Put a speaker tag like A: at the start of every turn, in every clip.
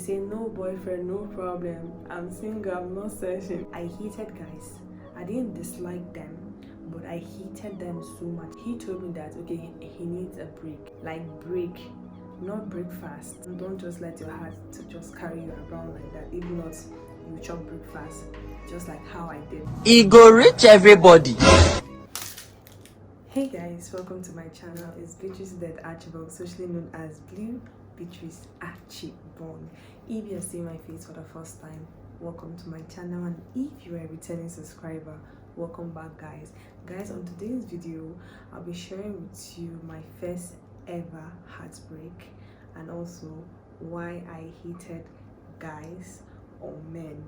A: say no boyfriend, no problem, I'm single, I'm not searching. I hated guys. I didn't dislike them, but I hated them so much. He told me that okay, he needs a break, like break, not breakfast. Don't just let your heart to just carry you around like that. If not, you chop breakfast, just like how I did.
B: It go reach everybody.
A: Hey guys, welcome to my channel. It's Betrayal, socially known as Bluebeatricearchibong. If you're seeing my face for the first time, welcome to my channel, and if you're a returning subscriber, welcome back guys. On today's video, I'll be sharing with you my first ever heartbreak and also why I hated guys or men.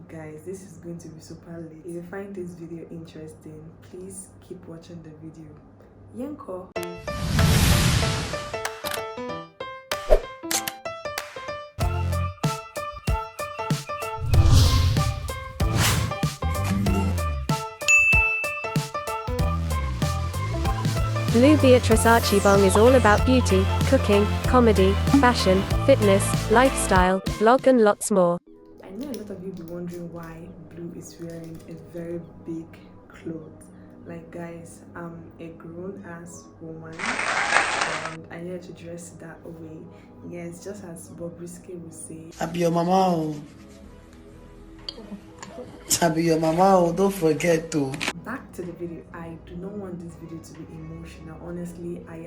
A: Guys, this is going to be super late. If you find this video interesting, please keep watching the video. Yanko.
C: Bluebeatricearchibong is all about beauty, cooking, comedy, fashion, fitness, lifestyle, vlog and lots more.
A: I know a lot of you be wondering why Blue is wearing a very big clothes. Like guys, I'm a grown-ass woman and I need to dress that way. Yes, just as Bobrisky would say.
B: I be your mama. I be your mama. Don't forget to.
A: Back to the video. I do not want this video to be emotional. Honestly, I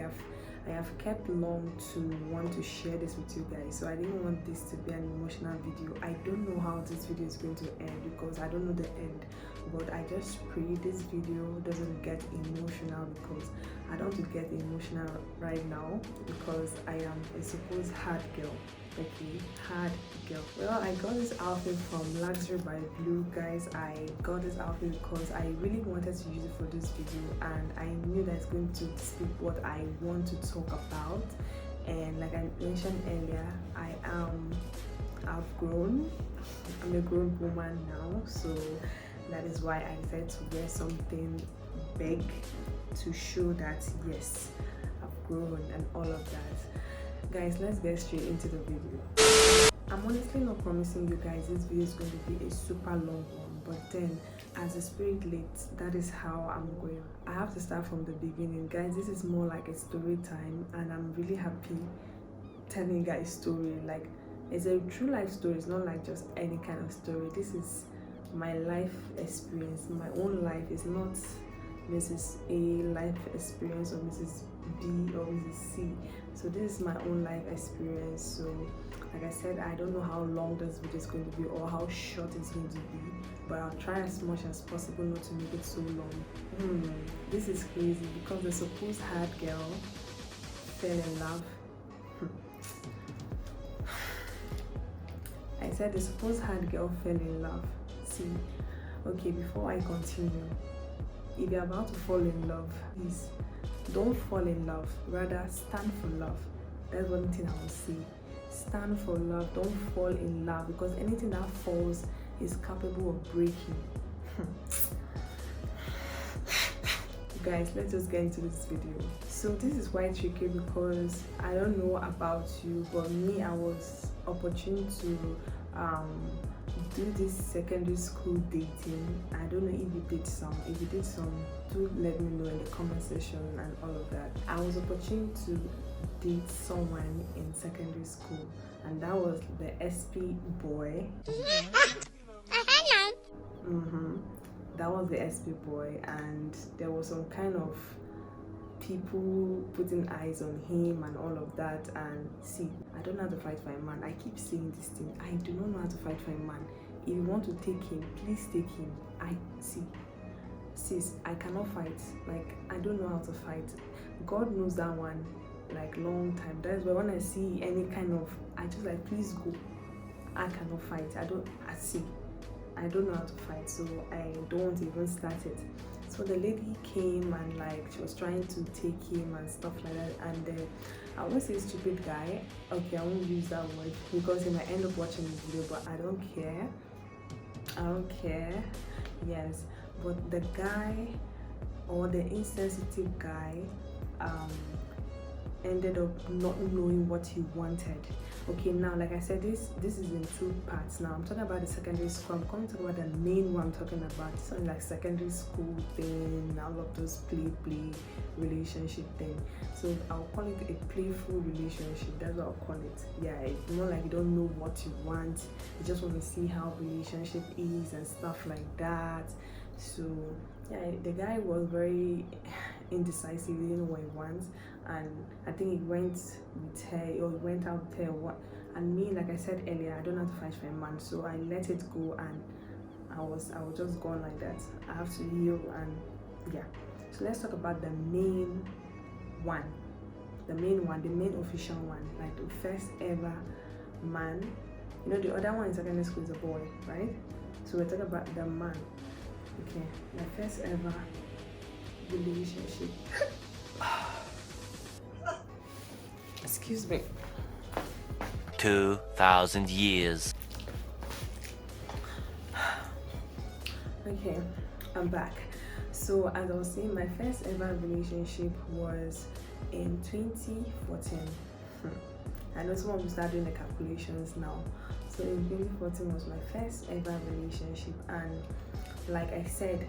A: have kept long to want to share this with you guys, so I didn't want this to be an emotional video. I don't know how this video is going to end because I don't know the end, but I just pray this video doesn't get emotional because I don't want to get emotional right now because I am a supposed hard girl. Okay, hard girl. Well, I got this outfit from Luxury by Blue. Guys, I got this outfit because I really wanted to use it for this video and I knew that it's going to speak what I want to talk about. And like I mentioned earlier, I've grown. I'm a grown woman now, so that is why I decided to wear something big to show that yes, I've grown and all of that. Guys, let's get straight into the video. I'm honestly not promising you guys this video is going to be a super long one, but then as the spirit leads, that is how I'm going. I have to start from the beginning. Guys, this is more like a story time and I'm really happy telling you guys story. Like, it's a true life story. It's not like just any kind of story. This is my life experience, my own life. It's not Mrs. A life experience or Mrs. B or Mrs. C. So this is my own life experience. So like I said, I don't know how long this video is going to be or how short it's going to be, but I'll try as much as possible not to make it so long. This is crazy because the supposed hard girl fell in love. I said the supposed hard girl fell in love. See, okay, before I continue, if you're about to fall in love, please don't fall in love, rather stand for love. That's one thing I will say. Stand for love, don't fall in love, because anything that falls is capable of breaking. Guys, let's just get into this video. So this is quite tricky because I don't know about you, but me, I was opportune to do this secondary school dating. I don't know if you did some. If you did some, do let me know in the comment section and all of that. I was opportune to date someone in secondary school, and that was the SP boy. That was the SP boy, and there was some kind of people putting eyes on him and all of that. And see, I don't know how to fight for a man. I keep saying this thing, I do not know how to fight for a man. If you want to take him, please take him. Sis, I cannot fight. Like, I don't know how to fight. God knows that one, like long time. That's why when I see any kind of, I just like, please go. I cannot fight. I don't know how to fight, so I don't want to even start it. So the lady came and like she was trying to take him and stuff like that, and I won't say stupid guy. Okay, I won't use that word because he might end up watching this video, but I don't care. Yes, but the guy or the insensitive guy ended up not knowing what he wanted. Okay, now like I said, this is in two parts. Now I'm talking about the secondary school. I'm going to talk about the main one I'm talking about. Something like secondary school thing, all of those play relationship thing. So I'll call it a playful relationship. That's what I'll call it. Yeah, it's more like you don't know what you want. You just want to see how relationship is and stuff like that. So yeah, the guy was very indecisive. He didn't know what he wants, and I think he went with her or he went out with her. What and me, like I said earlier, I don't know how to fight for a man, so I let it go, and I was just gone like that. I have to heal, and yeah. So let's talk about the main one, the main official one, like the first ever man. You know, the other one in secondary school is a boy, right? So we're talking about the man. Okay, my first ever relationship. Excuse me.
D: 2,000 years.
A: Okay, I'm back. So as I was saying, my first ever relationship was in 2014. I know some of you start doing the calculations now. So in 2014 was my first ever relationship, and like I said,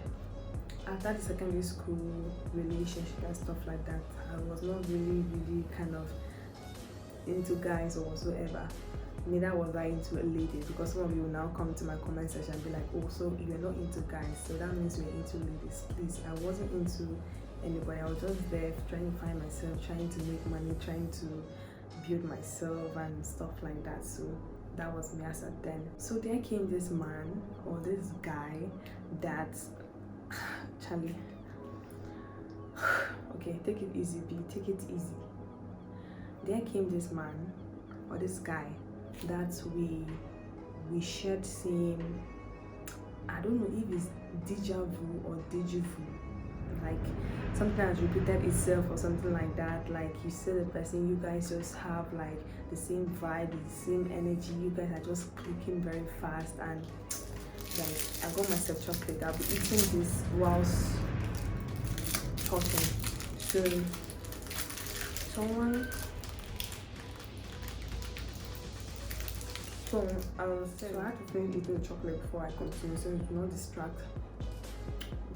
A: after the secondary school relationship and stuff like that, I was not really kind of into guys or whatsoever. Neither was I into ladies, because some of you will now come to my comment section and be like, oh, so you're not into guys, so that means you're into ladies. Please, I wasn't into anybody. I was just there trying to find myself, trying to make money, trying to build myself and stuff like that. So that was me as at then. So there came this man or this guy that Charlie, okay, take it easy, B, take it easy. There came this man or this guy that we shared same, I don't know if it's deja vu or deja vu, like something has repeated itself or something like that. Like you see the person, you guys just have like the same vibe, the same energy, you guys are just clicking very fast. And like I got myself chocolate, I'll be eating this whilst talking. So someone, so I had to finish eating the chocolate before I continue, so it do not distract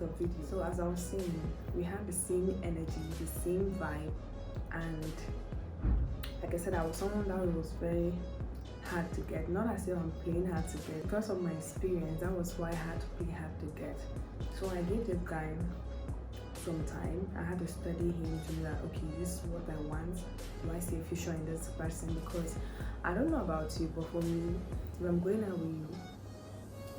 A: the video. So as I was saying, we have the same energy, the same vibe, and like I said, I was someone that was very hard to get. Not as if I'm playing hard to get, because of my experience, that was why I had to play hard to get. So I gave this guy some time. I had to study him to know that, okay, this is what I want. Do I see a future in this person? Because I don't know about you, but for me, if I'm going out with you,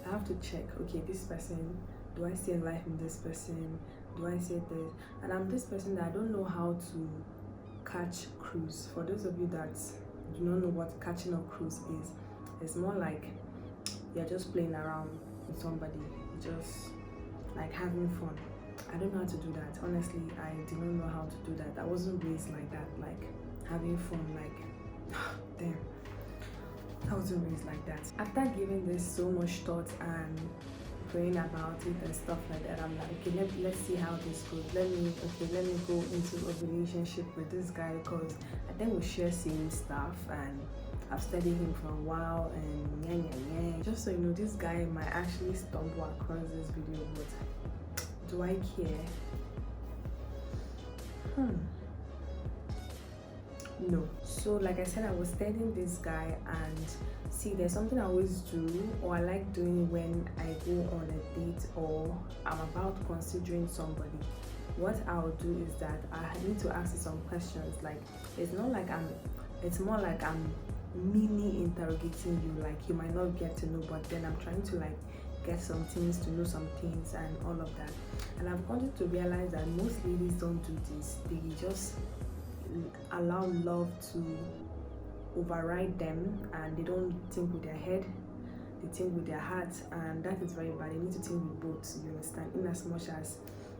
A: I have to check, okay, this person, do I see a life in this person? Do I see this? And I'm this person that I don't know how to catch cruise. For those of you that do not know what catching a cruise is, it's more like you're just playing around with somebody, just like having fun. I don't know how to do that. Honestly, I do not know how to do that. I wasn't raised like that, like having fun, like damn. I wasn't raised like that. After giving this so much thought and praying about it and stuff like that, I'm like, okay, let's see how this goes. Let me go into a relationship with this guy, because I think we share same stuff and I've studied him for a while, and just so you know, this guy might actually stumble across this video, but do I care? No. So like I said, I was studying this guy, and see, there's something I always do, or I like doing when I go on a date or I'm about considering somebody. What I'll do is that I need to ask you some questions. Like it's more like I'm mini interrogating you. Like you might not get to know, but then I'm trying to like get some things, to know some things and all of that. And I've come to realize that most ladies don't do this. They just allow love to override them, and they don't think with their head, they think with their heart, and that is very bad. You need to think with both, you understand? In as much as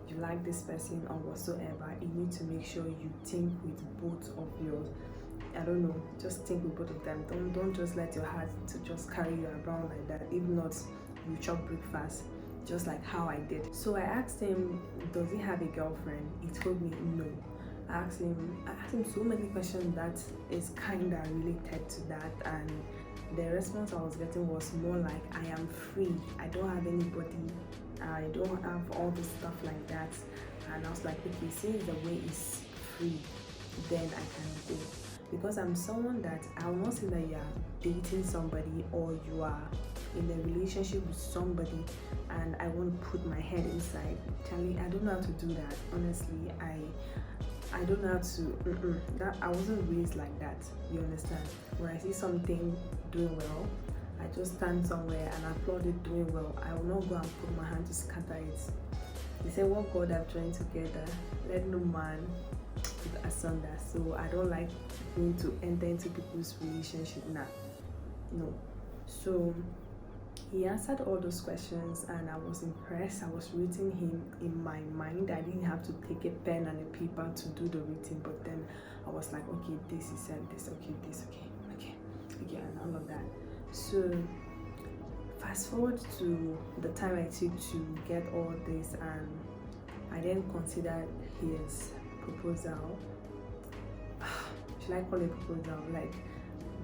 A: you like this person or whatsoever, you need to make sure you think with both of your, I don't know, just think with both of them. Don't just let your heart to just carry you around like that. If not, you chop breakfast, just like how I did. So I asked him, does he have a girlfriend? He told me no. I asked him so many questions that is kind of related to that, and the response I was getting was more like, I am free, I don't have anybody, I don't have all this stuff like that. And I was like, okay, since the way is free, then I can go. Because I'm someone that I will not say that you are dating somebody or you are in a relationship with somebody and I won't put my head inside. Charlie, I don't know how to do that. Honestly, I don't know how to. That I wasn't raised like that. You understand? When I see something doing well, I just stand somewhere and applaud it doing well. I will not go and put my hand to scatter it. They say what God have joined together, let no man put asunder. So I don't like going to enter into people's relationship now. No. So he answered all those questions and I was impressed. I was reading him in my mind. I didn't have to take a pen and a paper to do the reading, but then I was like, okay, this, he said this, okay, this, okay, and all of that. So fast forward to the time I took to get all this, and I then considered his proposal. Should I call it proposal? Like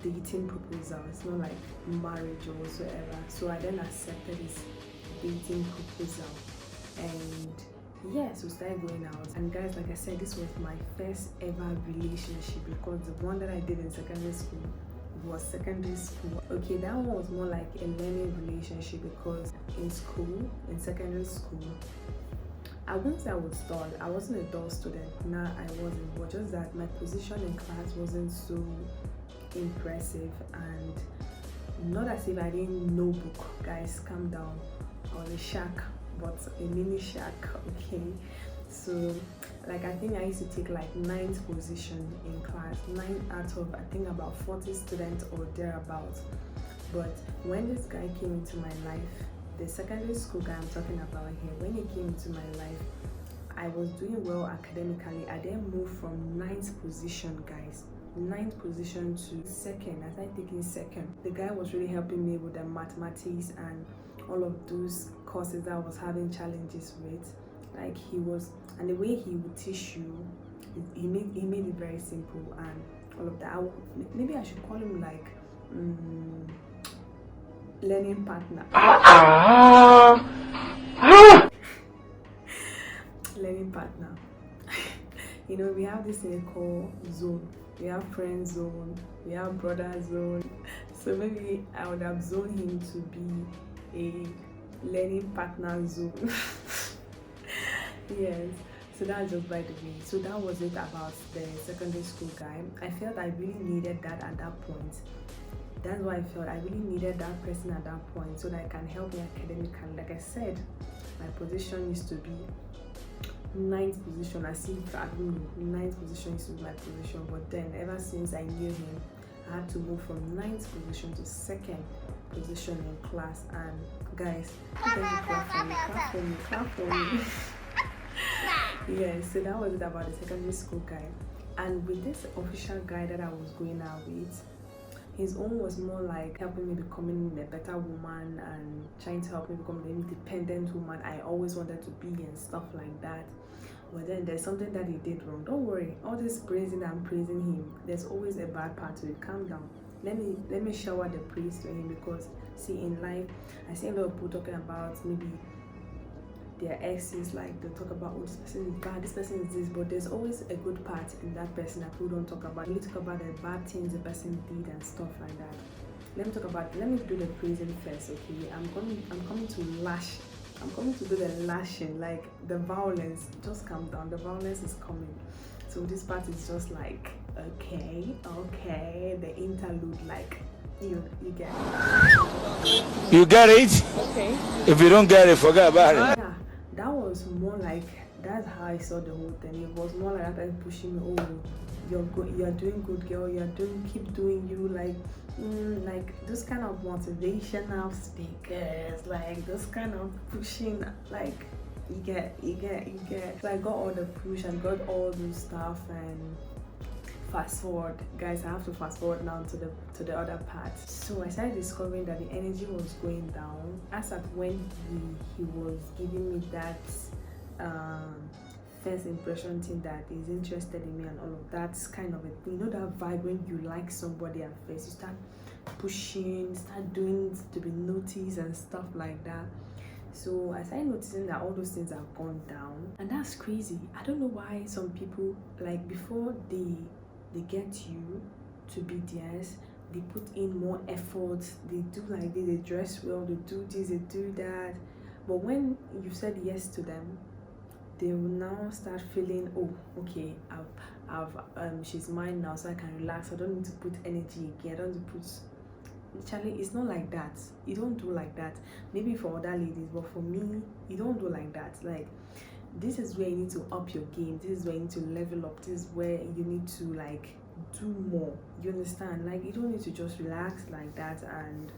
A: dating proposal. It's not like marriage or whatsoever. So I then accepted his dating proposal, and yes, we started going out. And guys, like I said, this was my first ever relationship, because the one that I did in secondary school was secondary school. Okay, that one was more like a learning relationship, because in secondary school, I wouldn't say I was dull. I wasn't a dull student. Nah, I wasn't. But just that my position in class wasn't so impressive, and not as if I didn't know book. Guys, calm down. I was a shark, but a mini shark. Okay, so like I think I used to take like 9th position in class, 9 out of I think about 40 students or thereabouts. But when this guy came into my life, the secondary school guy I'm talking about here, when he came into my life, I was doing well academically. I then moved from 9th position, guys, 9th position to 2nd. I started taking 2nd. The guy was really helping me with the mathematics and all of those courses that I was having challenges with. Like he was, and the way he would teach you, he made it very simple and all of that. Maybe I should call him like learning partner. Learning partner. You know, we have this thing called zone. We have friend zone, we have brother zone. So maybe I would have zoned him to be a learning partner zone. Yes, so that's just by the way. So that was it about the secondary school guy. I felt I really needed that at that point. That's why I felt I really needed that person at that point, so that I can help me academically. Like I said, my position used to be 9th position. I see, I don't know, 9th position used to be my position, but then ever since I knew him, I had to move from 9th position to 2nd position in class. And guys, clap for me. Yes, so that was it about the secondary school guy. And with this official guy that I was going out with, his own was more like helping me becoming a better woman and trying to help me become an independent woman I always wanted to be and stuff like that. But then there's something that he did wrong. Don't worry, all this praising and praising him, there's always a bad part to it. Calm down. Let me shower the praise to him, because see, in life I see a lot of people talking about maybe their exes, like they talk about, oh, this person is bad, this person is this, but there's always a good part in that person that people don't talk about. We talk about the bad things the person did and stuff like that. Let me do the praising first, okay? I'm coming to do the lashing, like the violence. Just calm down, the violence is coming. So this part is just like, okay, the interlude, like you get it.
D: You get it?
A: Okay.
D: If you don't get it, forget about it.
A: Yeah, that was more like, that's how I saw the whole thing. It was more like that person pushing me, oh, you're doing good, girl, keep doing you, like those kind of motivational speakers, like those kind of pushing, like you get. So I got all the push and got all those stuff. And fast forward, guys, I have to fast forward now to the other part. So I started discovering that the energy was going down as at when he was giving me that first impression thing that is interested in me and all of that kind of a thing. You know that vibe when you like somebody at first, you start pushing, start doing to be noticed and stuff like that. So I started noticing that all those things have gone down, and that's crazy. I don't know why some people, like, before they get you to be theirs, they put in more effort, they do like this, they dress well, they do this, they do that. But when you said yes to them, they will now start feeling, oh, okay, she's mine now, so I can relax. I don't need to put energy again. I don't need to put. Actually, it's not like that. You don't do like that. Maybe for other ladies, but for me, you don't do like that. Like, this is where you need to up your game. This is where you need to level up. This is where you need to, like, do more. You understand? Like, you don't need to just relax like that and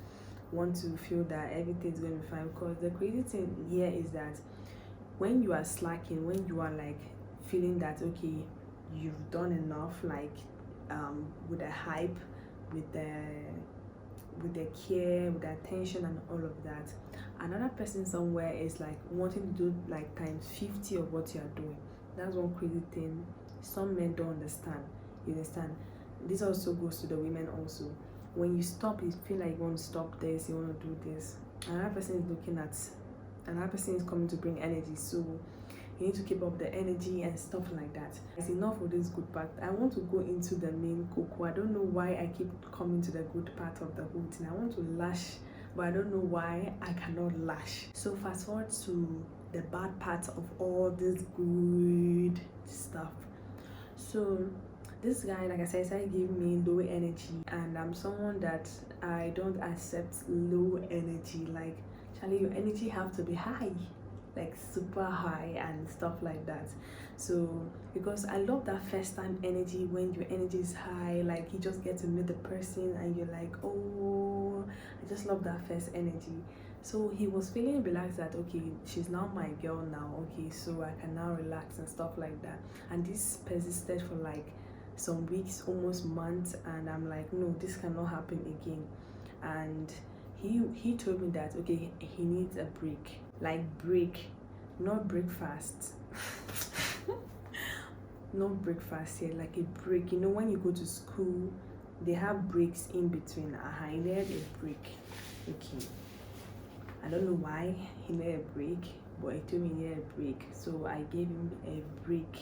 A: want to feel that everything's going to be fine. Because the crazy thing here is that when you are slacking, when you are like feeling that okay, you've done enough, like with the hype, with the care, with the attention and all of that, another person somewhere is like wanting to do like times 50 of what you are doing. That's one crazy thing some men don't understand. You understand? This also goes to the women also. When you stop, you feel like you want to stop this, you want to do this, another person is looking at, another person is coming to bring energy, so you need to keep up the energy and stuff like that. It's enough of this good part. I want to go into the main cocoa. I don't know why I keep coming to the good part of the whole thing. I want to lash, but I don't know why I cannot lash. So fast forward to the bad part of all this good stuff. So this guy, like I said, started giving me low energy, and I'm someone that I don't accept low energy. Like, Charlie, your energy have to be high, like super high and stuff like that. So because I love that first time energy, when your energy is high, like you just get to meet the person and you're like, oh, I just love that first energy. So he was feeling relaxed that okay, she's now my girl now, okay, so I can now relax and stuff like that. And this persisted for like some weeks, almost months, and I'm like, no, this cannot happen again. And he told me that okay, he needs a break, like break, not breakfast. Not breakfast here, like a break. You know, when you go to school, they have breaks in between. He needed a break. Okay, I don't know why he needed a break, but he told me he needed a break, so I gave him a break.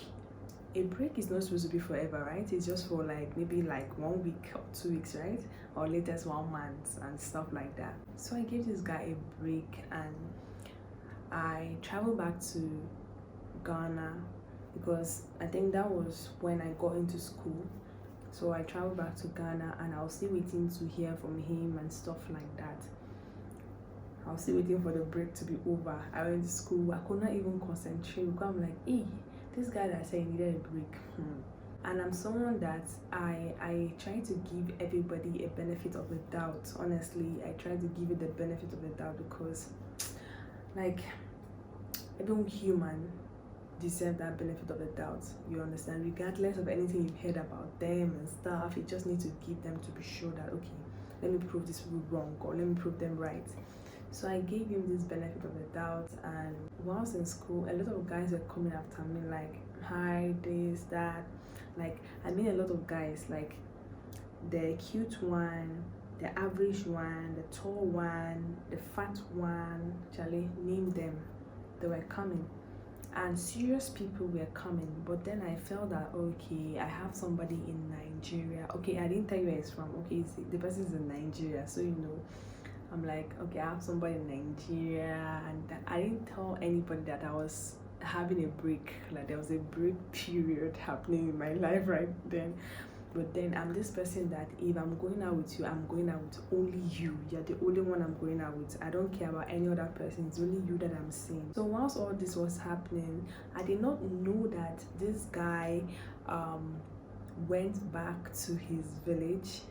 A: A break is not supposed to be forever, right? It's just for like maybe like 1 week or 2 weeks, right? Or latest 1 month and stuff like that. So I gave this guy a break and I traveled back to Ghana because I think that was when I got into school. So I traveled back to Ghana and I was still waiting to hear from him and stuff like that. I was still waiting for the break to be over. I went to school. I could not even concentrate because I'm like, hey, this guy that said he needed a break. And I'm someone that I try to give everybody a benefit of the doubt. Honestly, I try to give it the benefit of the doubt because, like, every human deserves that benefit of the doubt. You understand? Regardless of anything you've heard about them and stuff, you just need to give them to be sure that, okay, let me prove this people wrong or let me prove them right. So I gave him this benefit of the doubt, and whilst in school, a lot of guys were coming after me like, hi, this, that. Like, I mean, a lot of guys, like the cute one, the average one, the tall one, the fat one, Charlie, name them. They were coming, and serious people were coming. But then I felt that, okay, I have somebody in Nigeria. Okay, I didn't tell you where it's from. Okay, the person's in Nigeria, so you know. I'm like, okay, I have somebody in Nigeria, and I didn't tell anybody that I was having a break. Like, there was a break period happening in my life right then. But then I'm this person that if I'm going out with you, I'm going out with only you. You're the only one I'm going out with. I don't care about any other person. It's only you that I'm seeing. So whilst all this was happening, I did not know that this guy went back to his village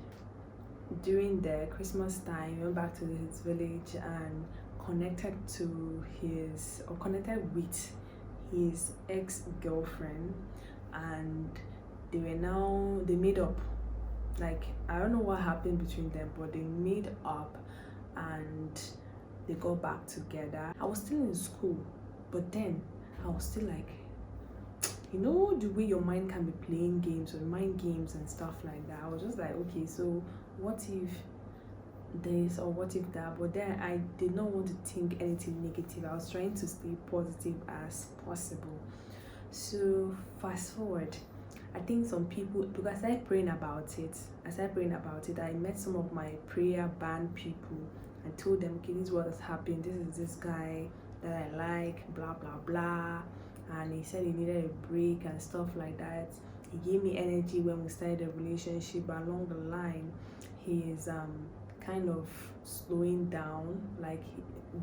A: during the Christmas time. He went back to his village and connected with his ex-girlfriend, and they made up. Like, I don't know what happened between them, but they made up and they got back together. I was still in school, but then I was still like, you know, the way your mind can be playing games or mind games and stuff like that. I was just like, okay, so what if this or what if that? But then I did not want to think anything negative. I was trying to stay positive as possible. So fast forward, I think some people, because I started praying about it, I met some of my prayer band people and told them, okay, this is what has happened, this is this guy that I like, blah blah blah, and he said he needed a break and stuff like that. He gave me energy when we started a relationship, but along the line he is kind of slowing down, like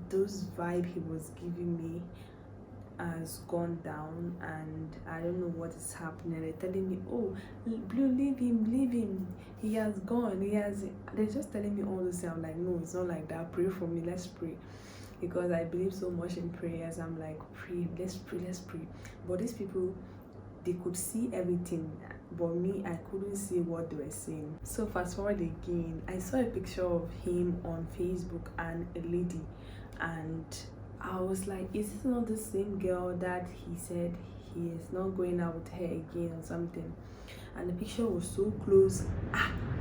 A: those vibe he was giving me has gone down, and I don't know what is happening. They're telling me, oh, Blue, leave him, he has gone, they're just telling me all this. I'm like, no, it's not like that. Pray for me, let's pray, because I believe so much in prayers. I'm like, pray, let's pray. But these people, they could see everything, but me, I couldn't see what they were saying. So fast forward again, I saw a picture of him on Facebook and a lady, and I was like, is this not the same girl that he said he is not going out with her again or something? And the picture was so close.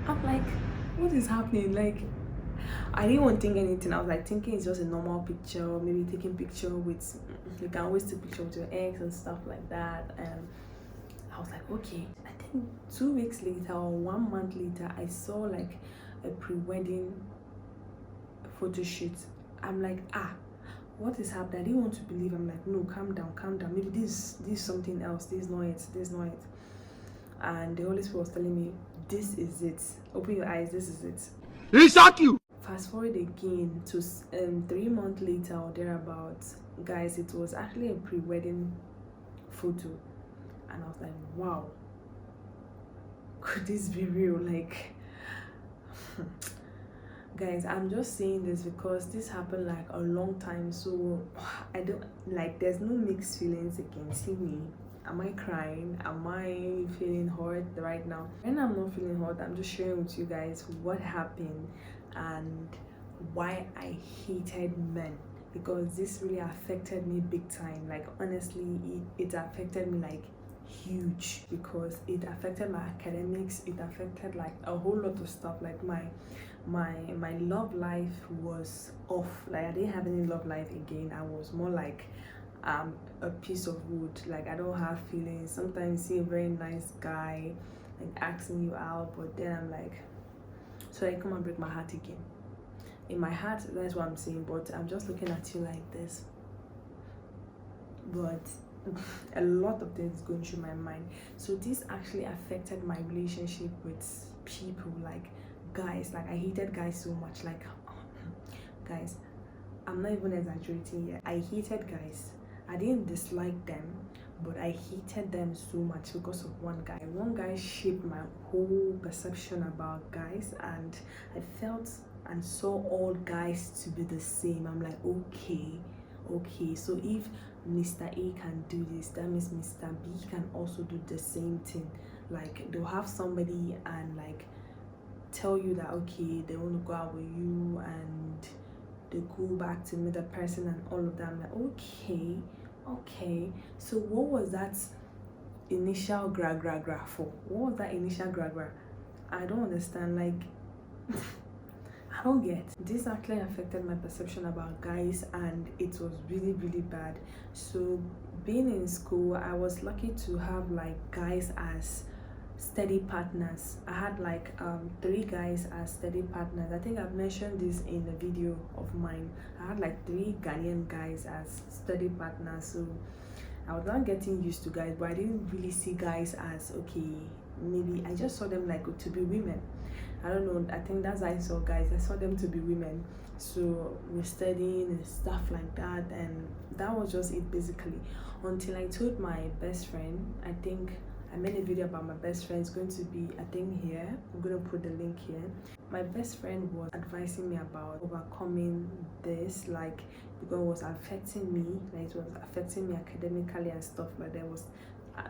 A: I'm like, what is happening? Like, I didn't want to think anything. I was like thinking it's just a normal picture, maybe taking picture with, you can always take picture with your ex and stuff like that. And I was like, okay. I think 2 weeks later or 1 month later, I saw like a pre-wedding photo shoot. I'm like, what is happening? I didn't want to believe. I'm like, no, calm down. Maybe this is something else. This is not it. And the Holy Spirit was telling me, this is it. Open your eyes, this is it.
D: He shot you!
A: Fast forward again to 3 months later or thereabouts. Guys, it was actually a pre-wedding photo. And I was like, wow. Could this be real? Like, guys, I'm just saying this because this happened like a long time, so I don't like, there's no mixed feelings against me. Am I crying? Am I feeling hurt right now? When I'm not feeling hurt, I'm just sharing with you guys what happened and why I hated men, because this really affected me big time. Like, honestly, it affected me like huge, because it affected my academics, it affected like a whole lot of stuff. Like my love life was off. Like, I didn't have any love life again. I was more like a piece of wood. Like, I don't have feelings. Sometimes you see a very nice guy like asking you out, but then I'm like, so I come and break my heart again. In my heart, that's what I'm saying, but I'm just looking at you like this. But a lot of things going through my mind. So this actually affected my relationship with people, like guys. Like, I hated guys so much. Like, guys, I'm not even exaggerating here. I hated guys. I didn't dislike them, but I hated them so much because of one guy. One guy shaped my whole perception about guys, and I felt and saw all guys to be the same. I'm like, okay, so if Mr. A can do this, that means Mr. B can also do the same thing. Like, they'll have somebody and like tell you that, okay, they want to go out with you, and they go back to meet the person and all of that. I'm like, okay, so what was that initial gra for? What was that initial gra? I don't understand. Like, I don't get. This actually affected my perception about guys, and it was really, really bad. So being in school, I was lucky to have like guys as steady partners. I had like 3 guys as steady partners. I think I've mentioned this in a video of mine. I had like 3 Ghanaian guys as steady partners. So I was not getting used to guys, but I didn't really see guys as, okay, maybe I just saw them like to be women. I don't know, I think that's how I saw guys. I saw them to be women. So we're studying and stuff like that, and that was just it basically, until I told my best friend. I think I made a video about my best friend. It's going to be, I think, here. I'm going to put the link here. My best friend was advising me about overcoming this, like, because it was affecting me, like it was affecting me academically and stuff like that. It was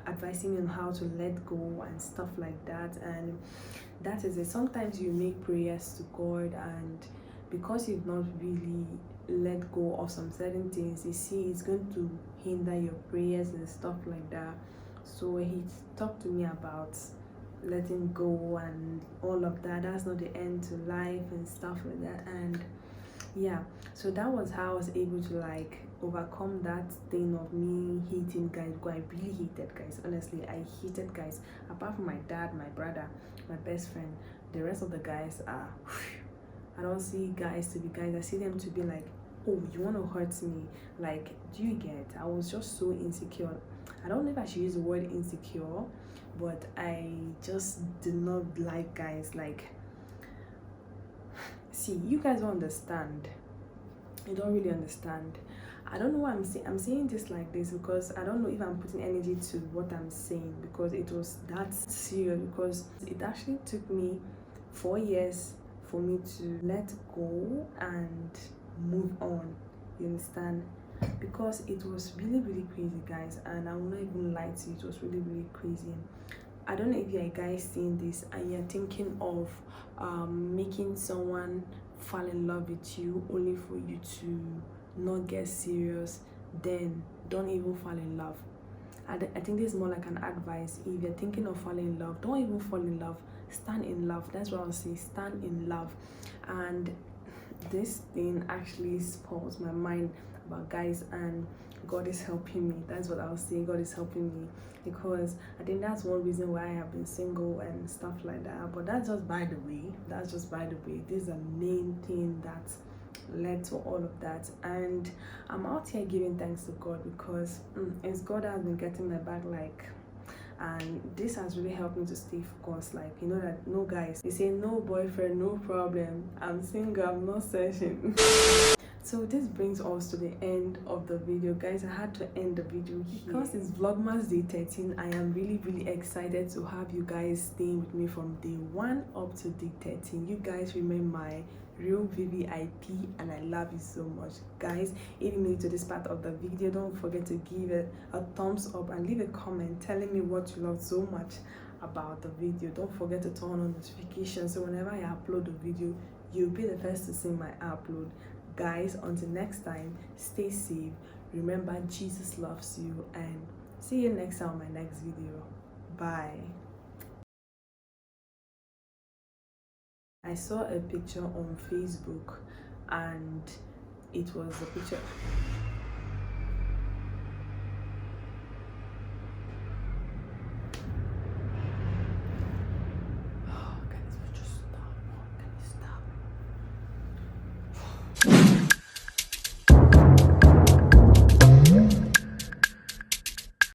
A: advising me on how to let go and stuff like that. And that is it. Sometimes you make prayers to God, and because you've not really let go of some certain things, you see it's going to hinder your prayers and stuff like that. So he talked to me about letting go and all of that. That's not the end to life and stuff like that. And yeah, so that was how I was able to like overcome that thing of me hating guys, because I really hated guys. Honestly, I hated guys. Apart from my dad, my brother, my best friend, the rest of the guys are I don't see guys to be guys. I see them to be like, oh, you want to hurt me? Like, do you get? I was just so insecure. I don't know if I should use the word insecure, but I just did not like guys. Like, see, you guys don't understand. You don't really understand. I don't know why I'm saying this like this, because I don't know if I'm putting energy to what I'm saying, because it was that serious. Because it actually took me 4 years for me to let go and move on, you understand? Because it was really crazy, guys, and I will not even lie to you, it was really crazy. I don't know if you're a guy seeing this and you're thinking of making someone fall in love with you only for you to not get serious, then don't even fall in love. I think this is more like an advice. If you're thinking of falling in love, don't even fall in love. Stand in love. That's what I'll say. Stand in love. And this thing actually spoils my mind about guys, and God is helping me. That's what I'll say. God is helping me, because I think that's one reason why I have been single and stuff like that. But that's just by the way. That's just by the way. This is the main thing that led to all of that. And I'm out here giving thanks to God, because it's God that has been getting my back, like, and this has really helped me to stay focused. Like, you know that no guys, they say no boyfriend, no problem. I'm single, I'm not searching. So this brings us to the end of the video, guys. I had to end the video here because it's Vlogmas day 13. I am really excited to have you guys staying with me from day 1 up to day 13. You guys remain my real VVIP, and I love you so much, guys. If you made to this part of the video, don't forget to give it a thumbs up and leave a comment telling me what you love so much about the video. Don't forget to turn on notifications, so whenever I upload a video, you'll be the first to see my upload. Guys, until next time, stay safe, remember Jesus loves you, and see you next time on my next video. Bye. I saw a picture on Facebook, and it was a picture